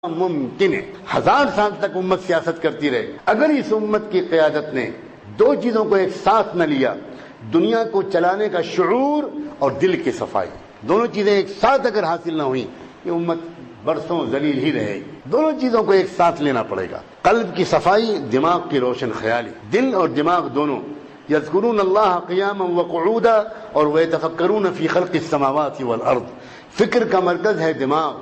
ممکن ہے 1000 سال تک امت سیاست کرتی رہے، اگر اس امت کی قیادت نے دو چیزوں کو ایک ساتھ نہ لیا، دنیا کو چلانے کا شعور اور دل کی صفائی، دونوں چیزیں ایک ساتھ اگر حاصل نہ ہوئی، یہ امت برسوں ذلیل ہی رہے گی۔ دونوں چیزوں کو ایک ساتھ لینا پڑے گا، قلب کی صفائی، دماغ کی روشن خیالی، دل اور دماغ دونوں۔ یذکرون اللہ قیاما وقعودا اور ویتفکرون فی خلق السماوات والارض، فکر کا مرکز ہے دماغ،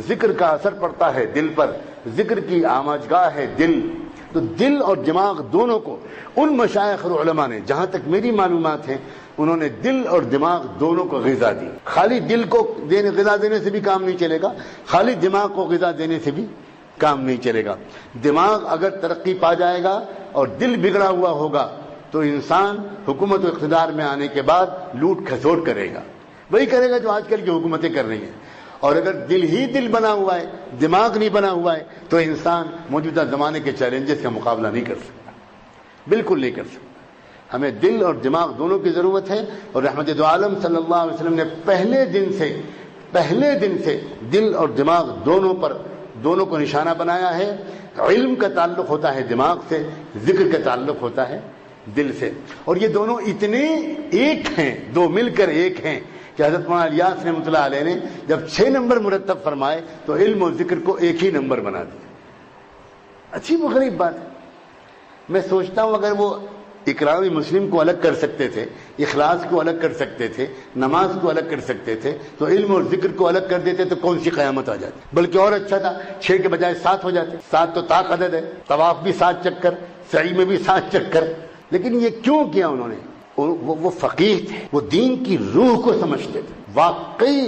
ذکر کا اثر پڑتا ہے دل پر، ذکر کی آماجگاہ ہے دل۔ تو دل اور دماغ دونوں کو ان مشائخ اور علماء نے، جہاں تک میری معلومات ہیں، انہوں نے دل اور دماغ دونوں کو غذا دی۔ خالی دل کو غذا دینے سے بھی کام نہیں چلے گا، خالی دماغ کو غذا دینے سے بھی کام نہیں چلے گا۔ دماغ اگر ترقی پا جائے گا اور دل بگڑا ہوا ہوگا تو انسان حکومت و اقتدار میں آنے کے بعد لوٹ کھسوٹ کرے گا، وہی کرے گا جو آج کل کی حکومتیں کر رہی ہیں۔ اور اگر دل ہی دل بنا ہوا ہے، دماغ نہیں بنا ہوا ہے، تو انسان موجودہ زمانے کے چیلنجز کا مقابلہ نہیں کر سکتا، بالکل نہیں کر سکتا۔ ہمیں دل اور دماغ دونوں کی ضرورت ہے، اور رحمت دو عالم صلی اللہ علیہ وسلم نے پہلے دن سے دل اور دماغ دونوں کو نشانہ بنایا ہے۔ علم کا تعلق ہوتا ہے دماغ سے، ذکر کا تعلق ہوتا ہے دل سے، اور یہ دونوں اتنے ایک ہیں، دو مل کر ایک ہیں کہ حضرت مولانا الیاس رحمۃ اللہ علیہ نے جب 6 نمبر مرتب فرمائے تو علم و ذکر کو ایک ہی نمبر بنا دیا۔ عجیب و غریب بات ہے۔ میں سوچتا ہوں اگر وہ اقرار مسلم کو الگ کر سکتے تھے، اخلاص کو الگ کر سکتے تھے، نماز کو الگ کر سکتے تھے، تو علم اور ذکر کو الگ کر دیتے تو کون سی قیامت آ جاتی؟ بلکہ اور اچھا تھا، 6 کے بجائے 7 ہو جاتے۔ 7 تو طاق عدد ہے، طواف بھی 7 چکر، سعی میں بھی 7 چکر۔ لیکن یہ کیوں کیا انہوں نے؟ وہ فقیہ تھے، وہ دین کی روح کو سمجھتے تھے۔ واقعی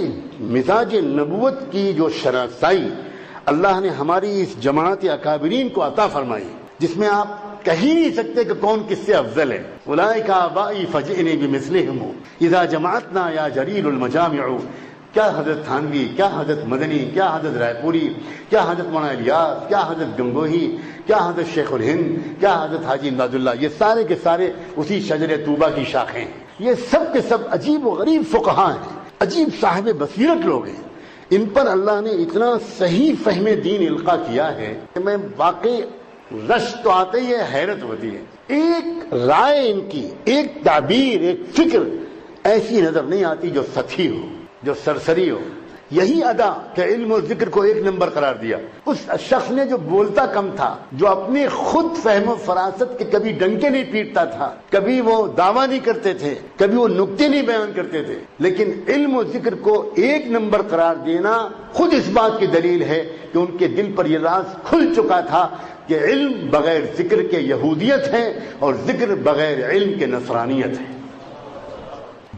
مزاج نبوت کی جو شناسائی اللہ نے ہماری اس جماعت اکابرین کو عطا فرمائی، جس میں آپ کہہ ہی نہیں سکتے کہ کون کس سے افضل ہے۔ اولئک آبائی فجئنی بمثلہم اذا جمعتنا یا جلیل المجامع۔ کیا حضرت تھانوی، کیا حضرت مدنی، کیا حضرت رائے پوری، کیا حضرت مولانا الیاس، کیا حضرت گنگوہی، کیا حضرت شیخ الہند، کیا حضرت حاجی امداد اللہ، یہ سارے کے سارے اسی شجر طوبہ کی شاخیں ہیں۔ یہ سب کے سب عجیب و غریب فقہاء ہیں، عجیب صاحب بصیرت لوگ ہیں۔ ان پر اللہ نے اتنا صحیح فہم دین القا کیا ہے کہ میں واقعی رش تو آتے ہی ہے، حیرت ہوتی ہے۔ ایک رائے ان کی، ایک تعبیر، ایک فکر ایسی نظر نہیں آتی جو سطحی ہو، جو سرسری ہو۔ یہی ادا کہ علم اور ذکر کو 1 نمبر قرار دیا۔ اس شخص نے جو بولتا کم تھا، جو اپنے خود فہم و فراست کے کبھی ڈنکے نہیں پیٹتا تھا، کبھی وہ دعویٰ نہیں کرتے تھے، کبھی وہ نکتے نہیں بیان کرتے تھے، لیکن علم و ذکر کو 1 نمبر قرار دینا خود اس بات کی دلیل ہے کہ ان کے دل پر یہ راز کھل چکا تھا کہ علم بغیر ذکر کے یہودیت ہے اور ذکر بغیر علم کے نصرانیت ہے۔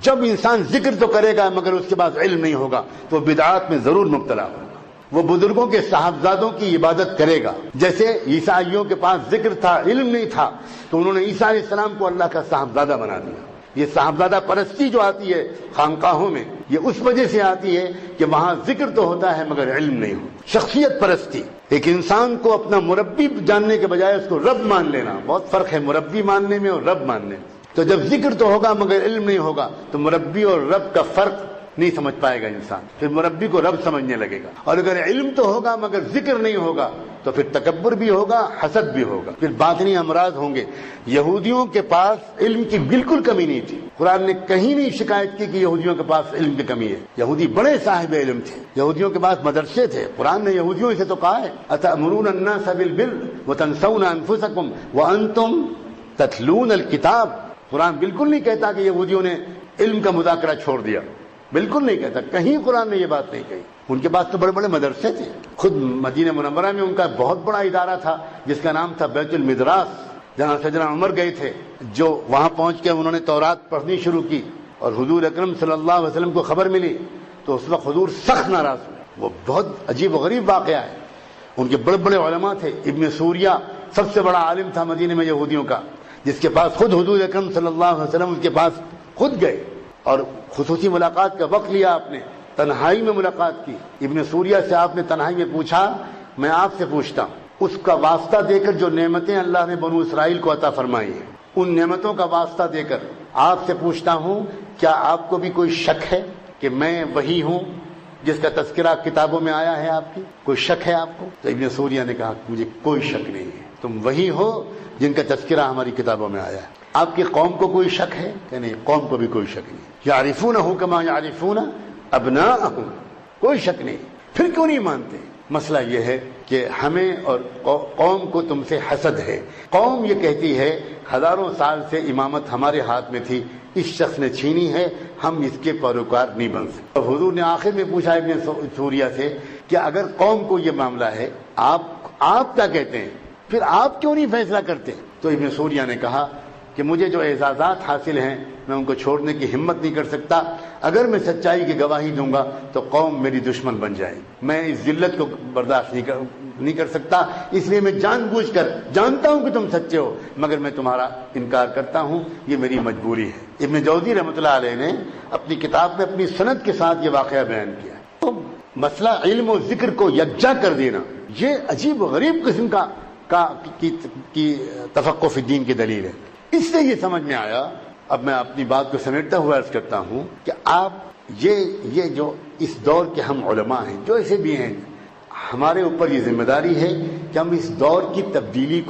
جب انسان ذکر تو کرے گا مگر اس کے پاس علم نہیں ہوگا تو بدعات میں ضرور مبتلا ہوگا۔ وہ بزرگوں کے صاحبزادوں کی عبادت کرے گا، جیسے عیسائیوں کے پاس ذکر تھا، علم نہیں تھا، تو انہوں نے عیسیٰ علیہ السلام کو اللہ کا صاحبزادہ بنا دیا۔ یہ صاحبزادہ پرستی جو آتی ہے خانقاہوں میں، یہ اس وجہ سے آتی ہے کہ وہاں ذکر تو ہوتا ہے مگر علم نہیں ہو۔ شخصیت پرستی، ایک انسان کو اپنا مربی جاننے کے بجائے اس کو رب مان لینا، بہت فرق ہے مربی ماننے میں اور رب ماننے میں۔ تو جب ذکر تو ہوگا مگر علم نہیں ہوگا تو مربی اور رب کا فرق نہیں سمجھ پائے گا انسان، پھر مربی کو رب سمجھنے لگے گا۔ اور اگر علم تو ہوگا مگر ذکر نہیں ہوگا تو پھر تکبر بھی ہوگا، حسد بھی ہوگا، پھر باطنی امراض ہوں گے۔ یہودیوں کے پاس علم کی بالکل کمی نہیں تھی، قرآن نے کہیں نہیں شکایت کی کہ یہودیوں کے پاس علم کی کمی ہے۔ یہودی بڑے صاحب علم تھے، یہودیوں کے پاس مدرسے تھے۔ قرآن نے یہودیوں سے تو کہا ہے اتأمرون الناس بالبر وتنسون انفسکم وانتم تتلون الکتاب۔ قرآن بالکل نہیں کہتا کہ یہودیوں نے علم کا مذاکرہ چھوڑ دیا، بالکل نہیں کہتا، کہیں قرآن نے یہ بات نہیں کہی۔ ان کے پاس تو بڑے بڑے مدرسے تھے، خود مدینہ منورہ میں ان کا بہت بڑا ادارہ تھا جس کا نام تھا بیت المدراس، جہاں سیدنا عمر گئے تھے، جو وہاں پہنچ کے انہوں نے تورات پڑھنی شروع کی اور حضور اکرم صلی اللہ علیہ وسلم کو خبر ملی تو اس وقت حضور سخت ناراض ہوئے۔ وہ بہت عجیب و غریب واقعہ ہے۔ ان کے بڑے بڑے علماء تھے، ابن سوریہ سب سے بڑا عالم تھا مدینہ میں یہودیوں کا، جس کے پاس خود حضور اکرم صلی اللہ علیہ وسلم اس کے پاس خود گئے اور خصوصی ملاقات کا وقت لیا، آپ نے تنہائی میں ملاقات کی۔ ابن سوریہ سے آپ نے تنہائی میں پوچھا، میں آپ سے پوچھتا ہوں، اس کا واسطہ دے کر جو نعمتیں اللہ نے بنو اسرائیل کو عطا فرمائی ہیں، ان نعمتوں کا واسطہ دے کر آپ سے پوچھتا ہوں، کیا آپ کو بھی کوئی شک ہے کہ میں وہی ہوں جس کا تذکرہ کتابوں میں آیا ہے آپ کی؟ کوئی شک ہے آپ کو؟ تو ابن سوریہ نے کہا مجھے کوئی شک نہیں ہے، تم وہی ہو جن کا تذکرہ ہماری کتابوں میں آیا ہے۔ آپ کی قوم کو کوئی شک ہے کہ نہیں؟ قوم کو بھی کوئی شک نہیں۔ یعرفونہ کما یعرفون ابناءہم، کوئی شک نہیں۔ پھر کیوں نہیں مانتے؟ مسئلہ یہ ہے کہ ہمیں اور قوم کو تم سے حسد ہے۔ قوم یہ کہتی ہے ہزاروں سال سے امامت ہمارے ہاتھ میں تھی، اس شخص نے چھینی ہے، ہم اس کے پیروکار نہیں بن سکتے۔ اب حضور نے آخر میں پوچھا ابن سوریہ سے کہ اگر قوم کو یہ معاملہ ہے، آپ کیا کہتے ہیں؟ پھر آپ کیوں نہیں فیصلہ کرتے؟ تو ابن سوریہ نے کہا کہ مجھے جو اعزازات حاصل ہیں میں ان کو چھوڑنے کی ہمت نہیں کر سکتا۔ اگر میں سچائی کی گواہی دوں گا تو قوم میری دشمن بن جائے، میں اس ذلت کو برداشت نہیں کر سکتا، اس لیے میں جان بوجھ کر جانتا ہوں کہ تم سچے ہو مگر میں تمہارا انکار کرتا ہوں، یہ میری مجبوری ہے۔ ابن جوزی رحمۃ اللہ علیہ نے اپنی کتاب میں اپنی سند کے ساتھ یہ واقعہ بیان کیا۔ تو مسئلہ علم و ذکر کو یکجا کر دینا یہ عجیب و غریب قسم کی تفقہ فی الدین کی دلیل ہے۔ اس سے یہ سمجھ میں آیا، اب میں اپنی بات کو سمیٹتا ہوا عرض کرتا ہوں کہ آپ یہ جو اس دور کے ہم علماء ہیں جو ایسے بھی ہیں، ہمارے اوپر یہ ذمہ داری ہے کہ ہم اس دور کی تبدیلی کو